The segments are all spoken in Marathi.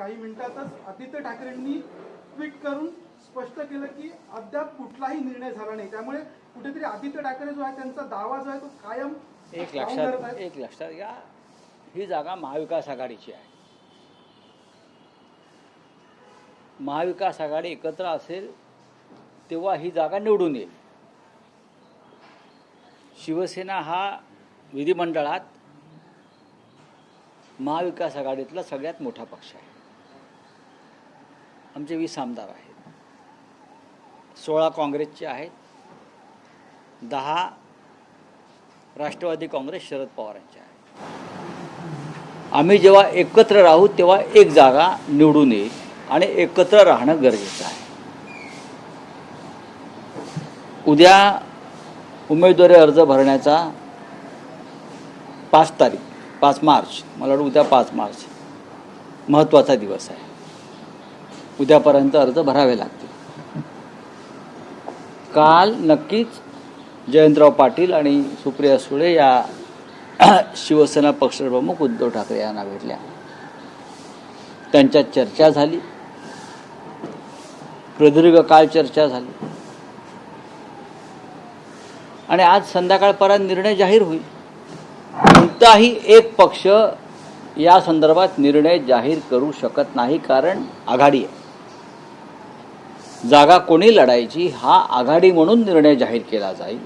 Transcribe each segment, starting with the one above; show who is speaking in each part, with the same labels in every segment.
Speaker 1: काही मिनिटातच आदित्य ठाकरेंनी ट्विट करून स्पष्ट केलं की अद्याप कुठलाही निर्णय झाला नाही। त्यामुळे कुठेतरी आदित्य ठाकरे जो आहे त्यांचा दावा जो आहे तो कायम
Speaker 2: एक लक्षात घ्या, ही जागा महाविकास आघाडीची आहे। महाविकास आघाडी एकत्र असेल तेव्हा ही जागा निवडून येईल। शिवसेना हा विधिमंडळात महाविकास आघाडीतला सगळ्यात मोठा पक्ष आहे। आमचे 20 आमदार आहेत, 16 काँग्रेसचे आहेत, 10 राष्ट्रवादी काँग्रेस शरद पवारांचे आहेत। आम्ही जेव्हा एकत्र राहू तेव्हा एक जागा निवडून येईल आणि एकत्र राहणं गरजेचं आहे। उद्या उमेदवारी अर्ज भरण्याचा 5 मार्च, मला वाटतं उद्या 5 मार्च महत्त्वाचा दिवस आहे। उद्यापर्यंत अर्ज भरावे लागतील। काल नक्कीच जयंतराव पाटील आणि सुप्रिया सुळे या शिवसेना पक्षप्रमुख उद्धव ठाकरे यांना भेटल्या, त्यांच्यात चर्चा झाली, प्रदीर्घ काळ चर्चा झाली आणि आज संध्याकाळपर्यंत निर्णय जाहीर होईल। कोणताही एक पक्ष या संदर्भात निर्णय जाहीर करू शकत नाही, कारण आघाडी आहे। जागा कोणी लढायची हा आघाडी म्हणून निर्णय जाहीर केला जाईल।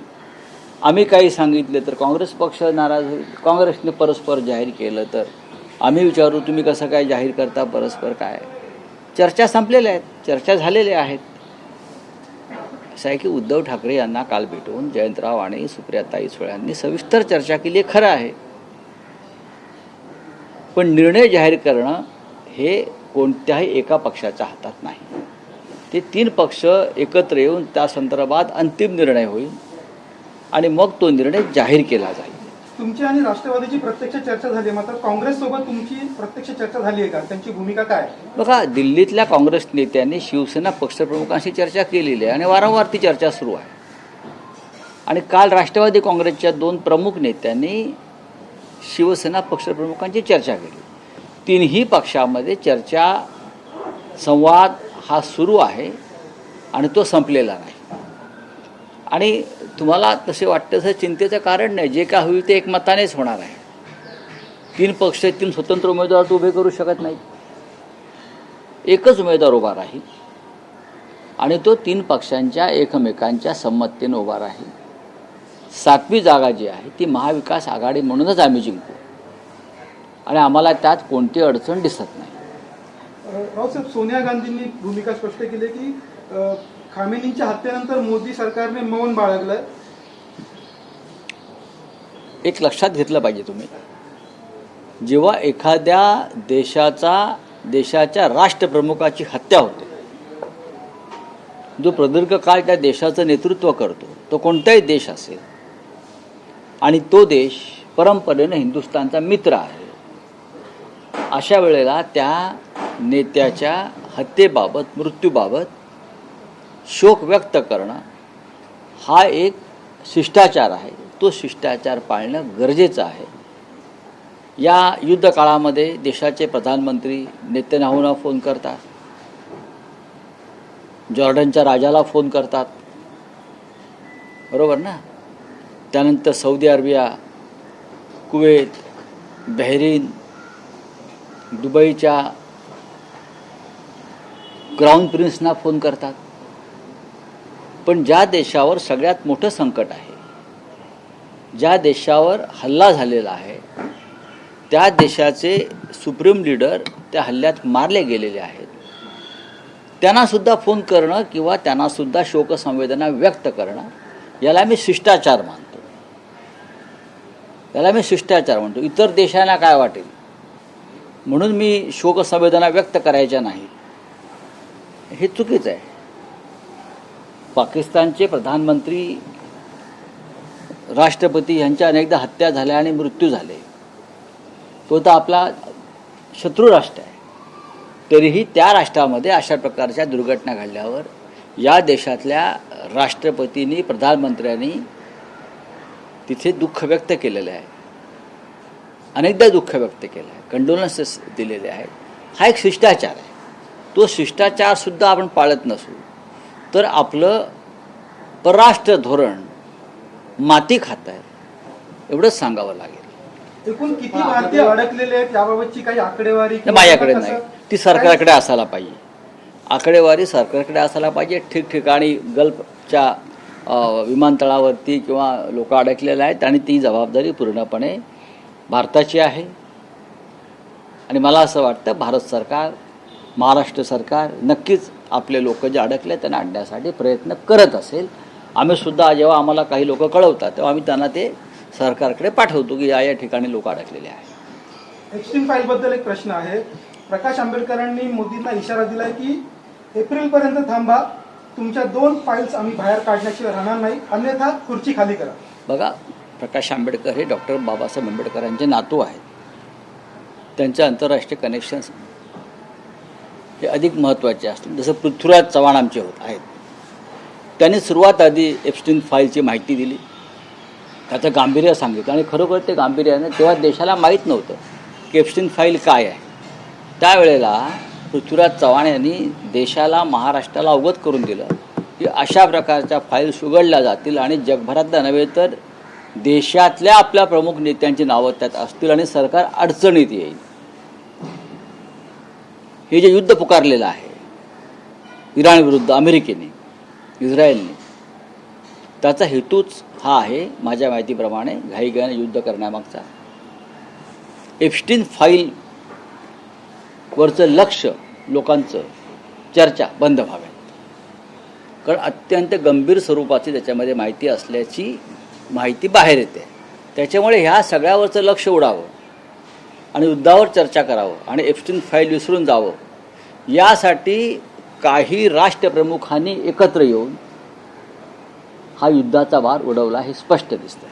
Speaker 2: आम्ही काही सांगितले तर काँग्रेस पक्ष नाराज होईल, काँग्रेसने परस्पर जाहीर केलं तर आम्ही विचारू तुम्ही कसं काय जाहीर करता परस्पर काय। चर्चा संपलेल्या आहेत, चर्चा झालेल्या आहेत। असं आहे की उद्धव ठाकरे यांना काल भेटून जयंतराव आणि सुप्रियाताई सुळे यांनी सविस्तर चर्चा केली, खरं आहे, पण निर्णय जाहीर करणं हे कोणत्याही एका पक्षाच्या हातात नाही। ते 3 पक्ष एकत्र येऊन त्या संदर्भात अंतिम निर्णय होईल आणि मग तो निर्णय जाहीर केला जाईल।
Speaker 1: तुमची आणि राष्ट्रवादीची प्रत्यक्ष चर्चा झाली, मात्र काँग्रेस सोबत तुमची प्रत्यक्ष चर्चा झाली आहे का? त्यांची भूमिका काय?
Speaker 2: बघा, दिल्लीतल्या काँग्रेस नेत्यांनी शिवसेना पक्षप्रमुखांशी चर्चा केलेली आहे आणि वारंवार ती चर्चा सुरू आहे। आणि काल राष्ट्रवादी काँग्रेसच्या 2 प्रमुख नेत्यांनी शिवसेना पक्षप्रमुखांची चर्चा केली। तिन्ही पक्षामध्ये चर्चा संवाद हा सुरू आहे आणि तो संपलेला नाही। आणि तुम्हाला तसे वाटतं असं चिंतेचं कारण नाही, जे काय होईल ते एकमतानेच होणार आहे। 3 पक्ष 3 स्वतंत्र उमेदवार उभे करू शकत नाहीत, एकच उमेदवार उभा राहील आणि तो 3 पक्षांच्या एकमेकांच्या संमतीने उभा राहील। 7वी जागा जी आहे ती महाविकास आघाडी म्हणूनच आम्ही जिंकू आणि आम्हाला त्यात कोणती अडचण दिसत नाही।
Speaker 1: रावसाहेब, सोनिया गांधींनी भूमिका स्पष्ट केली की खामेनींच्या हत्येनंतर मोदी सरकारने मौन बाळगलं।
Speaker 2: एक लक्षात घेतलं पाहिजे तुम्ही, जेव्हा एखाद्या देशाच्या राष्ट्रप्रमुखाची हत्या होते, जो प्रदीर्घ काळ त्या देशाचं नेतृत्व करतो, तो कोणताही देश असेल आणि तो देश परंपरेने हिंदुस्थानचा मित्र आहे, अशा वेळेला त्या नेत्याच्या हत्येबाबत, मृत्यूबाबत शोक व्यक्त करणं हा एक शिष्टाचार आहे। तो शिष्टाचार पाळणं गरजेचं आहे। या युद्ध काळामध्ये देशाचे प्रधानमंत्री नेतन्याहूंना फोन करतात, जॉर्डनच्या राजाला फोन करतात, बरोबर ना? त्यानंतर सौदी अरेबिया, कुवेत, बहरीन, दुबईच्या क्राऊन प्रिन्सना फोन करतात। पण ज्या देशावर सगळ्यात मोठं संकट आहे, ज्या देशावर हल्ला झालेला आहे, त्या देशाचे सुप्रीम लीडर त्या हल्ल्यात मारले गेलेले आहेत, त्यांनासुद्धा फोन करणं किंवा त्यांनासुद्धा शोकसंवेदना व्यक्त करणं, याला मी शिष्टाचार मानतो। इतर देशांना काय वाटेल म्हणून मी शोकसंवेदना व्यक्त करायच्या नाही, हे चुकीचं आहे। पाकिस्तानचे प्रधानमंत्री, राष्ट्रपती यांच्या अनेकदा हत्या झाल्या आणि मृत्यू झाले, तो तर आपला शत्रू राष्ट्र आहे, तरीही त्या राष्ट्रामध्ये अशा प्रकारच्या दुर्घटना घडल्यावर या देशातल्या राष्ट्रपतींनी, प्रधानमंत्र्यांनी तिथे दुःख व्यक्त केलेलं आहे, अनेकदा दुःख व्यक्त केलं आहे, कंडोलन्सेस दिलेले आहेत। हा एक शिष्टाचार आहे. तो शिष्टाचारसुद्धा आपण पाळत नसू तर आपलं परराष्ट्र धोरण माती खात आहे एवढंच सांगावं लागेल.
Speaker 1: एकूण किती भारतीय अडकलेले आहेत याबाबतची काही आकडेवारी किंवा
Speaker 2: माझ्याकडे
Speaker 1: कसं-
Speaker 2: नाही, ती सरकारकडे असायला पाहिजे. आकडेवारी सरकारकडे असायला पाहिजे. ठिकठिकाणी गल्फच्या विमानतळावरती किंवा लोक अडकलेले आहेत आणि ती जबाबदारी पूर्णपणे भारताची आहे. आणि मला असं वाटतं भारत सरकार, महाराष्ट्र सरकार नक्कीच आपले लोक जे अडकले त्यांना आणण्यासाठी प्रयत्न करत असेल. आम्हीसुद्धा जेव्हा आम्हाला काही लोक कळवतात तेव्हा आम्ही त्यांना ते सरकारकडे पाठवतो की या ठिकाणी लोक अडकलेले आहेत.
Speaker 1: एप्स्टीन फाईलबद्दल एक प्रश्न आहे. प्रकाश आंबेडकरांनी मोदींना इशारा दिलाय की एप्रिलपर्यंत थांबा, तुमच्या 2 फाईल्स आम्ही बाहेर काढण्याशिवाय राहणार नाही, अन्यथा खुर्ची खाली करा.
Speaker 2: बघा, प्रकाश आंबेडकर हे डॉक्टर बाबासाहेब आंबेडकरांचे नातू आहेत. त्यांचे आंतरराष्ट्रीय कनेक्शन्स हे अधिक महत्त्वाचे असतील. जसं पृथ्वीराज चव्हाण आमचे आहेत. त्यांनी सुरुवात आधी एप्स्टीन फाईलची माहिती दिली, त्याचं गांभीर्य सांगितलं आणि खरोखर ते गांभीर्यानं तेव्हा देशाला माहीत नव्हतं की एप्स्टीन फाईल काय आहे. त्यावेळेला पृथ्वीराज चव्हाण यांनी देशाला, महाराष्ट्राला अवगत करून दिलं की अशा प्रकारच्या फाईल्स उघडल्या जातील आणि जगभरातल्या नव्हे तर देशातल्या आपल्या प्रमुख नेत्यांची नावं त्यात असतील आणि सरकार अडचणीत येईल. हे जे युद्ध पुकारलेलं आहे इराण विरुद्ध अमेरिकेने, इस्रायलने, त्याचा हेतूच हा आहे माझ्या माहितीप्रमाणे घाईघाईने युद्ध करण्यामागचा. एप्स्टीन फाईलवरचं लक्ष लोकांचं, चर्चा बंद व्हाव्यात. कारण अत्यंत गंभीर स्वरूपाची त्याच्यामध्ये माहिती असल्याची माहिती बाहेर येते. त्याच्यामुळे ह्या सगळ्यावरचं लक्ष उडावं आणि युद्धावर चर्चा करावं आणि एप्स्टीन फाईल विसरून जावं, यासाठी काही राष्ट्रप्रमुखांनी एकत्र येऊन हा युद्धाचा वार उडवला हे स्पष्ट दिसतं.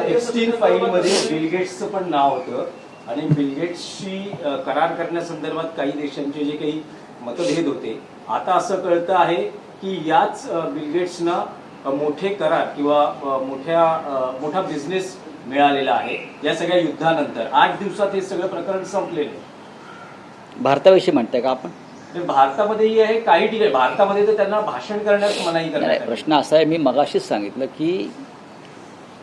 Speaker 3: एप्स्टीन फाईलमध्ये बिल गेट्सचं पण नाव होतं आणि बिल गेट्सशी करार करण्यासंदर्भात काही देशांचे जे काही मतभेद होते, आता असं कळतं आहे की याच बिल गेट्सना मोठे करार किंवा मोठा बिझनेस मिळालेला आहे या सगळ्या युद्धानंतर. 8 दिवसात हे सगळं प्रकरण संपलेलं आहे.
Speaker 2: भारताविषयी म्हणताय का आपण?
Speaker 3: भारतामध्येही आहे, काही ठिकाणी भारतामध्ये तर त्यांना भाषण करण्यास मनाई करण्यात आली.
Speaker 2: प्रश्न असा आहे, मी मगाशीच सांगितलं की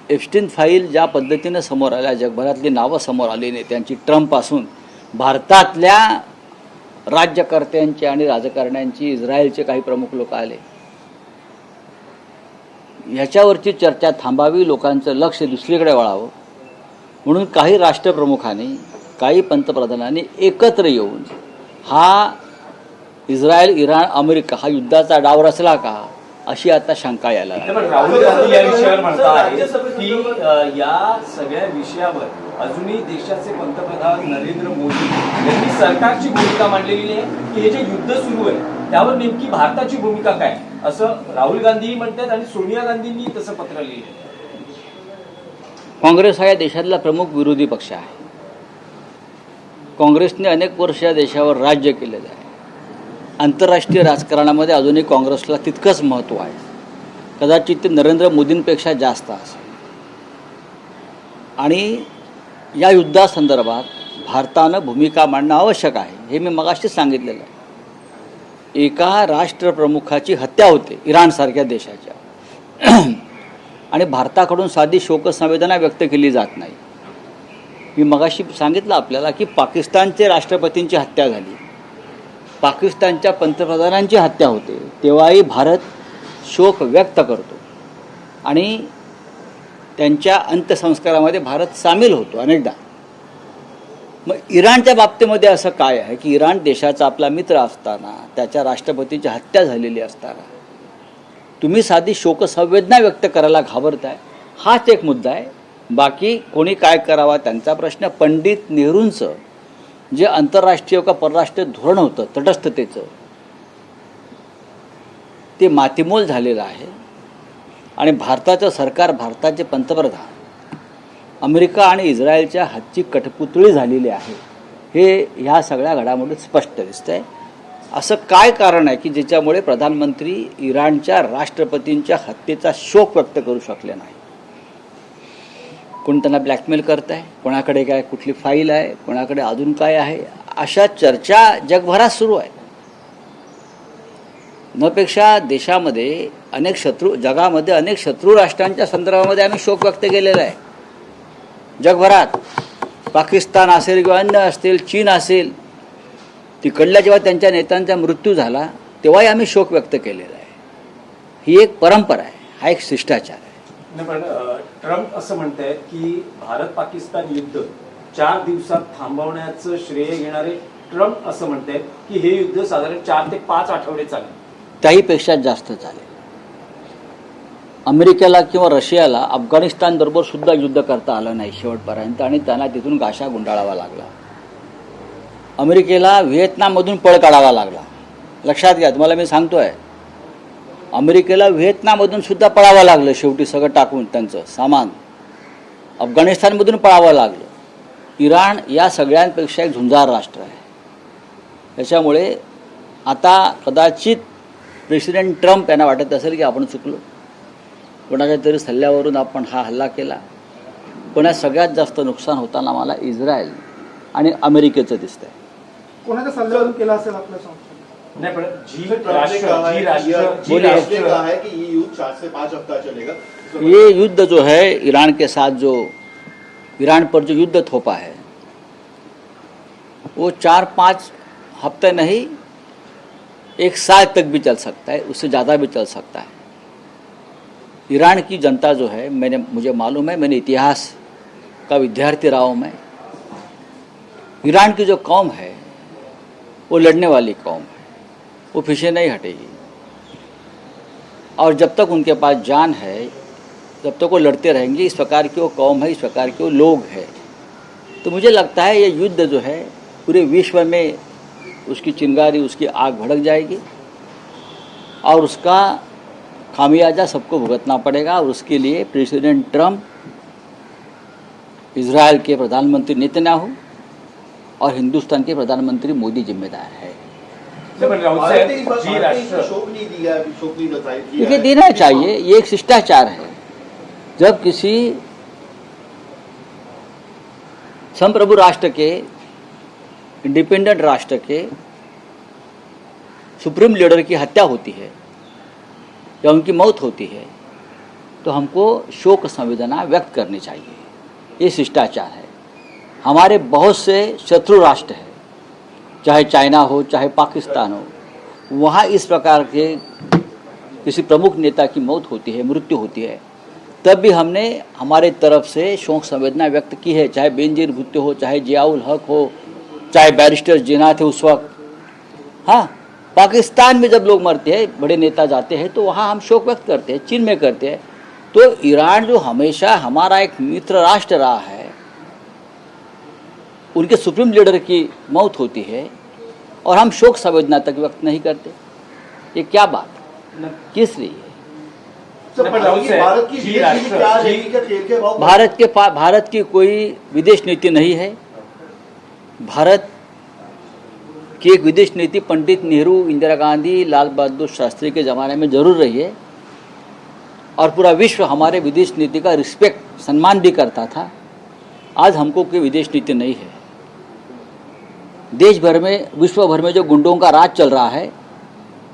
Speaker 2: एप्स्टीन फाईल ज्या पद्धतीनं समोर आल्या, जगभरातली नावं समोर आली नेत्यांची, ट्रम्पपासून भारतातल्या राज्यकर्त्यांची आणि राजकारण्यांची, इस्रायलचे काही प्रमुख लोक आले, ह्याच्यावरची चर्चा थांबावी, लोकांचं लक्ष दुसरीकडे वळावं म्हणून काही राष्ट्रप्रमुखांनी, काही पंतप्रधानांनी एकत्र येऊन हा इस्रायल, इराण, अमेरिका हा युद्धाचा डाव रचला का अशी आता शंका यायला लागली.
Speaker 3: पण राहुल गांधी या विषयावर म्हणतात की या सगळ्या विषयावर अजूनही देशाचे पंतप्रधान नरेंद्र मोदी यांनी सरकारची भूमिका मांडलेली आहे की हे जे युद्ध सुरू आहे त्यावर नेमकी भारताची भूमिका काय, असं राहुल गांधीही म्हणतात आणि सोनिया गांधींनी तसं पत्र लिहिलं.
Speaker 2: काँग्रेस हा या देशातला प्रमुख विरोधी पक्ष आहे. काँग्रेसने अनेक वर्ष या देशावर राज्य केलेलं आहे. आंतरराष्ट्रीय राजकारणामध्ये अजूनही काँग्रेसला तितकंच महत्त्व आहे. कदाचित ते नरेंद्र मोदींपेक्षा जास्त असेल. आणि या युद्धासंदर्भात भारतानं भूमिका मांडणं आवश्यक आहे, हे मी मगाशीच सांगितलेलं आहे. एका राष्ट्रप्रमुखाची हत्या होते इराणसारख्या देशाच्या आणि भारताकडून साधी शोकसंवेदना व्यक्त केली जात नाही. मी मगाशी सांगितलं आपल्याला की पाकिस्तानचे राष्ट्रपतींची हत्या झाली, पाकिस्तानच्या पंतप्रधानांची हत्या होते, तेव्हाही भारत शोक व्यक्त करतो आणि त्यांच्या अंत्यसंस्कारामध्ये भारत सामील होतो अनेकदा. मग इराणच्या बाबतीमध्ये असं काय आहे की इराण देशाचा आपला मित्र असताना, त्याच्या राष्ट्रपतीची हत्या झालेली असताना तुम्ही साधी शोकसंवेदना व्यक्त करायला घाबरताय, हाच एक मुद्दा आहे. बाकी कोणी काय करावा त्यांचा प्रश्न. पंडित नेहरूंचं जे आंतरराष्ट्रीय का परराष्ट्रीय धोरण होतं तटस्थतेचं, ते मातीमोल झालेलं आहे आणि भारताचं सरकार, भारताचे पंतप्रधान अमेरिका आणि इस्रायलच्या हातची कठपुतळी झालेली आहे. हे ह्या सगळ्या घडामोडीत स्पष्ट दिसतंय. असं काय कारण आहे की ज्याच्यामुळे प्रधानमंत्री इराणच्या राष्ट्रपतींच्या हत्येचा शोक व्यक्त करू शकले नाही? कोण त्यांना ब्लॅकमेल करत आहे, कोणाकडे काय कुठली फाईल आहे, कोणाकडे अजून काय आहे, अशा चर्चा जगभरात सुरू आहेत. नपेक्षा देशामध्ये जगामध्ये अनेक शत्रू राष्ट्रांच्या संदर्भामध्ये आम्ही शोक व्यक्त केलेला आहे. जगभरात पाकिस्तान असेल किंवा अन्य असतील, चीन असेल, तिकडल्या जेव्हा त्यांच्या नेत्यांचा मृत्यू झाला तेव्हाही आम्ही शोक व्यक्त केलेला आहे. ही एक परंपरा आहे, हा एक शिष्टाचार आहे.
Speaker 3: नाही, पण ट्रम्प असं म्हणतायत की भारत पाकिस्तान युद्ध 4 दिवसात थांबवण्याचं श्रेय घेणारे ट्रम्प असं म्हणतायत की हे युद्ध साधारण 4 ते 5 आठवडे चालेल.
Speaker 2: त्याहीपेक्षा जास्त चालेल. अमेरिकेला किंवा रशियाला अफगाणिस्तानबरोबर सुद्धा युद्ध करता आलं नाही शेवटपर्यंत, आणि त्यांना तिथून गाशा गुंडाळावा लागला. अमेरिकेला व्हिएतनाममधून पळ काढावा लागला. लक्षात घ्या, तुम्हाला मी सांगतोय, अमेरिकेला व्हिएतनाममधून सुद्धा पळावं लागलं, शेवटी सगळं टाकून त्यांचं सामान. अफगाणिस्तानमधून पळावं लागलं. इराण या सगळ्यांपेक्षा एक झुंजार राष्ट्र आहे. त्याच्यामुळे आता कदाचित प्रेसिडेंट ट्रम्प यांना वाटत असेल की आपण चुकलो, कोणाच्या तरी सल्ल्यावरून आपण हा हल्ला केला. पण यात सगळ्यात जास्त नुकसान होताना मला इस्रायल आणि अमेरिकेचं दिसतंय.
Speaker 1: कोणाच्या सल्ल्यावरून केला असेल आपल्या संस्थेने?
Speaker 3: नाही, पण
Speaker 4: कहा है कि ये युद्ध 4 से 5 हफ्ता चलेगा.
Speaker 2: ये युद्ध जो है ईरान के साथ, जो ईरान पर जो युद्ध थोपा है, वो 4-5 हफ्ते नहीं, 1 साल तक भी चल सकता है, उससे ज़्यादा भी चल सकता है. ईरान की जनता जो है, मुझे मालूम है, मैंने इतिहास का विद्यार्थी रहा हूँ मैं. ईरान की जो कौम है वो लड़ने वाली कौम है, वो पीछे नहीं हटेगी. और जब तक उनके पास जान है, जब तक वो लड़ते रहेंगे. इस प्रकार की वो कौम है, इस प्रकार के वो लोग हैं. तो मुझे लगता है ये युद्ध जो है पूरे विश्व में उसकी चिंगारी, उसकी आग भड़क जाएगी और उसका खामियाजा सबको भुगतना पड़ेगा. और उसके लिए प्रेसिडेंट ट्रम्प, इजराइल के प्रधानमंत्री नेतन्याहू और हिंदुस्तान के प्रधानमंत्री मोदी जिम्मेदार है.
Speaker 4: भारत ने इस बार शोक नहीं दिया, शोक नहीं बताया.
Speaker 2: देखिए, देना चाहिए, ये एक शिष्टाचार है. जब किसी संप्रभु राष्ट्र के, इंडिपेंडेंट राष्ट्र के सुप्रीम लीडर की हत्या होती है या उनकी मौत होती है, तो हमको शोक संवेदना व्यक्त करनी चाहिए. ये शिष्टाचार है. हमारे बहुत से शत्रु राष्ट्र हैं, चाहे चाइना हो, चाहे पाकिस्तान हो, वहाँ इस प्रकार के किसी प्रमुख नेता की मौत होती है, मृत्यु होती है, तब भी हमने हमारे तरफ से शोक संवेदना व्यक्त की है. चाहे बेनजीर भुट्टो हो, चाहे जियाउल हक हो, चाहे बैरिस्टर जिन्ना थे उस वक्त. हाँ, पाकिस्तान में जब लोग मरते हैं, बड़े नेता जाते हैं, तो वहाँ हम शोक व्यक्त करते हैं, चीन में करते हैं. तो ईरान जो हमेशा हमारा एक मित्र राष्ट्र रहा है, उनके सुप्रीम लीडर की मौत होती है और हम शोक संवेदना तक व्यक्त नहीं करते. ये क्या बात है? किस लिए?
Speaker 4: भारत की क्या रहेगी? क्या तेल के भाव?
Speaker 2: भारत की कोई विदेश नीति नहीं है. भारत की एक विदेश नीति पंडित नेहरू, इंदिरा गांधी, लाल बहादुर शास्त्री के ज़माने में जरूर रही है, और पूरा विश्व हमारे विदेश नीति का रिस्पेक्ट, सम्मान भी करता था. आज हमको कोई विदेश नीति नहीं है. देश भर में, विश्व भर में जो गुंडों का राज चल रहा है,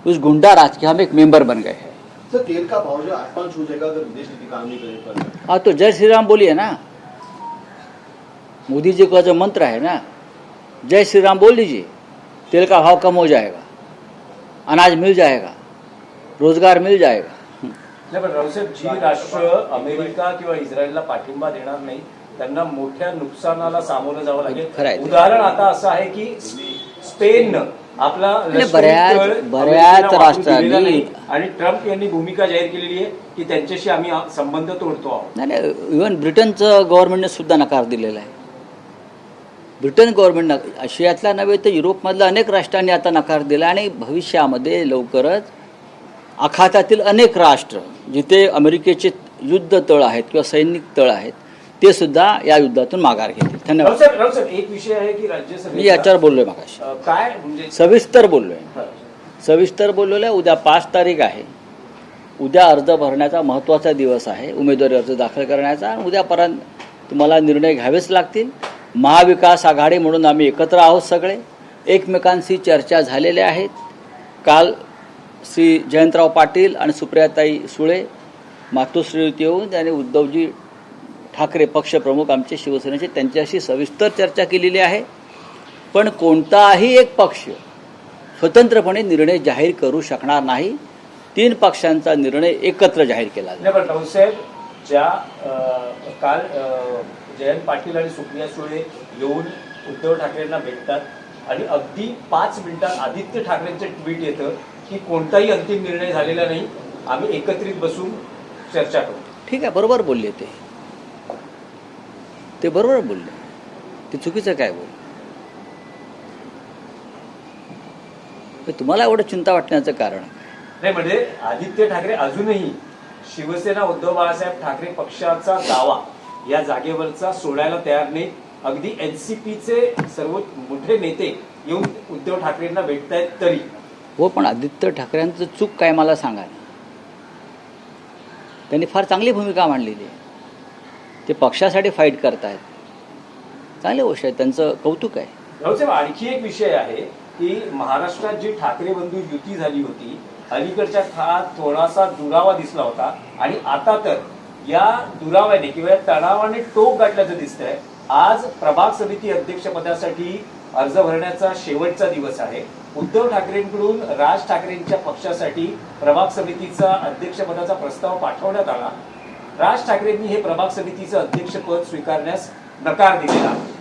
Speaker 2: उस गुंडा राज के हम एक मेंबर बन गए हैं.
Speaker 4: सर, तेल का भाव जो आसमान छू जाएगा अगर विदेश नीति काम नहीं करे पर.
Speaker 2: हाँ, तो जय श्री राम बोलिए ना. मोदी जी का जो मंत्र है ना, जय श्री राम बोल लीजिए, तेल का भाव कम हो जाएगा, अनाज मिल जाएगा, रोजगार मिल जाएगा.
Speaker 3: नाही, पण रावसाहेब, जी राष्ट्र अमेरिका किंवा इस्रायलला पाठिंबा देणार नाही, त्यांना मोठ्या नुकसानाला सामोरं जावं
Speaker 2: खरं आहे
Speaker 3: लागेल.
Speaker 2: ते.
Speaker 3: उदाहरण आता असं आहे की स्पेननं आपला लष्करी
Speaker 2: बऱ्याच-
Speaker 3: तळ
Speaker 2: बऱ्याच
Speaker 3: अमेरिकेला वापरू
Speaker 2: राष्ट्रांनी-
Speaker 3: दिलेला नाही, आणि ट्रम्प यांनी भूमिका जाहीर केलेली आहे की त्यांच्याशी आम्ही संबंध तोडतो आहोत.
Speaker 2: नाही, इव्हन ब्रिटनचं गव्हर्नमेंटने सुद्धा नकार दिलेला आहे. ब्रिटन गव्हर्नमेंट, आशियातला नव्हे तर युरोपमधल्या अनेक राष्ट्रांनी आता नकार दिला. आणि भविष्यामध्ये लवकरच आखातातील अनेक राष्ट्र, जिथे अमेरिकेचे युद्ध तळ आहेत किंवा सैनिक तळ आहेत, ते सुद्धा या युद्धातून माघार घेतील. धन्यवाद.
Speaker 3: रावसाहेब, एक विषय आहे की
Speaker 2: मी
Speaker 3: राज्यसभेत
Speaker 2: याच्यावर बोललोय मगाशी,
Speaker 3: काय म्हणजे
Speaker 2: सविस्तर बोललोय. उद्या 5 तारीख आहे. उद्या अर्ज भरण्याचा महत्त्वाचा दिवस आहे, उमेदवारी अर्ज दाखल करण्याचा. आणि उद्यापर्यंत तुम्हाला निर्णय घ्यावेच लागतील. महाविकास आघाडी म्हणून आम्ही एकत्र आहोत सगळे. एकमेकांशी चर्चा झालेल्या आहेत. काल श्री जयंतराव पाटील आणि सुप्रियाताई सुळे मातोश्रीत येऊन त्यांनी उद्धवजी ठाकरे पक्षप्रमुख आमचे शिवसेनेचे त्यांच्याशी सविस्तर चर्चा केलेली आहे. पण कोणताही एक पक्ष स्वतंत्रपणे निर्णय जाहीर करू शकणार नाही. 3 पक्षांचा निर्णय एकत्र जाहीर केला जाईल.
Speaker 3: नाही, पण राऊतसाहेब, ज्या काल जयंत पाटील आणि सुप्रिया सुळे येऊन उद्धव ठाकरेंना भेटतात आणि अगदी 5 मिनिटात आदित्य ठाकरेंचं ट्विट येतं की कोणताही अंतिम निर्णय झालेला नाही, आम्ही एकत्रित बसून चर्चा करू.
Speaker 2: ठीक आहे, बरोबर बोलले ते बरोबर बोलले. ते चुकीचं काय बोल? तुम्हाला एवढं चिंता वाटण्याचं कारण काय?
Speaker 3: नाही, म्हणजे आदित्य ठाकरे अजूनही शिवसेना उद्धव बाळासाहेब ठाकरे पक्षाचा दावा या जागेवरचा सोडायला तयार नाही. अगदी एनसीपीचे सर्व मोठे नेते येऊन उद्धव ठाकरेंना भेटतायत तरी.
Speaker 2: हो, पण आदित्य ठाकरेंचं चूक काय मला सांगा ना. त्यांनी फार चांगली भूमिका मांडलेली आहे. ते पक्षासाठी फाईट करतायत, चांगली गोष्ट आहे, त्यांचं कौतुक आहे.
Speaker 3: राऊतसाहेब, आणखी एक विषय आहे की महाराष्ट्रात जी ठाकरे बंधू युती झाली होती, अलीकडच्या काळात थोडासा दुरावा दिसला होता आणि आता तर या दुराव्याने किंवा या तणावाने टोक गाठल्याचं दिसतंय. आज प्रभाग समिती अध्यक्षपदासाठी अर्ज भरण्याचा शेवटचा दिवस आहे. उद्धव ठाकरेंकडून राज ठाकरेंच्या पक्षासाठी प्रभाग समितीचा अध्यक्षपदाचा प्रस्ताव पाठवण्यात आला. राज ठाकरेंनी हे प्रभाग समितीचं अध्यक्षपद स्वीकारण्यास नकार दिलेला आहे.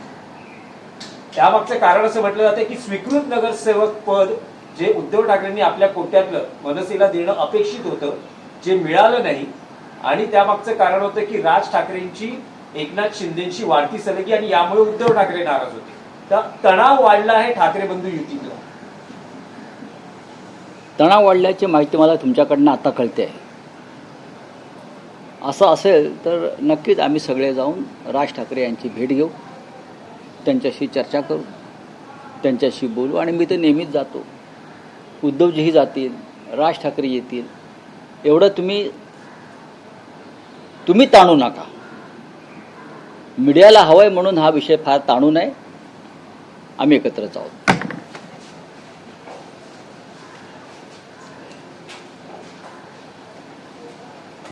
Speaker 3: त्यामागचं कारण असं म्हटलं जातं की स्वीकृत नगरसेवक पद जे उद्धव ठाकरेंनी आपल्या कोट्यातलं मनसेला देणं अपेक्षित होतं, जे मिळालं नाही. आणि त्यामागचं कारण होतं की राज ठाकरेंची एकनाथ शिंदेंची वाढती सलगी आणि यामुळे उद्धव ठाकरे नाराज होते. तर तणाव वाढला आहे ठाकरे बंधू युतीतला.
Speaker 2: तणाव वाढल्याची माहिती मला तुमच्याकडनं आता कळते आहे. असं असेल तर नक्कीच आम्ही सगळे जाऊन राज ठाकरे यांची भेट घेऊ, त्यांच्याशी चर्चा करू, त्यांच्याशी बोलू. आणि मी तर नेहमीच जातो, उद्धवजीही जातील, राज ठाकरे येतील. एवढं तुम्ही ताणू नका. मीडियाला हवंय म्हणून हा विषय फार ताणू नये. आम्ही एकत्रच आहोत.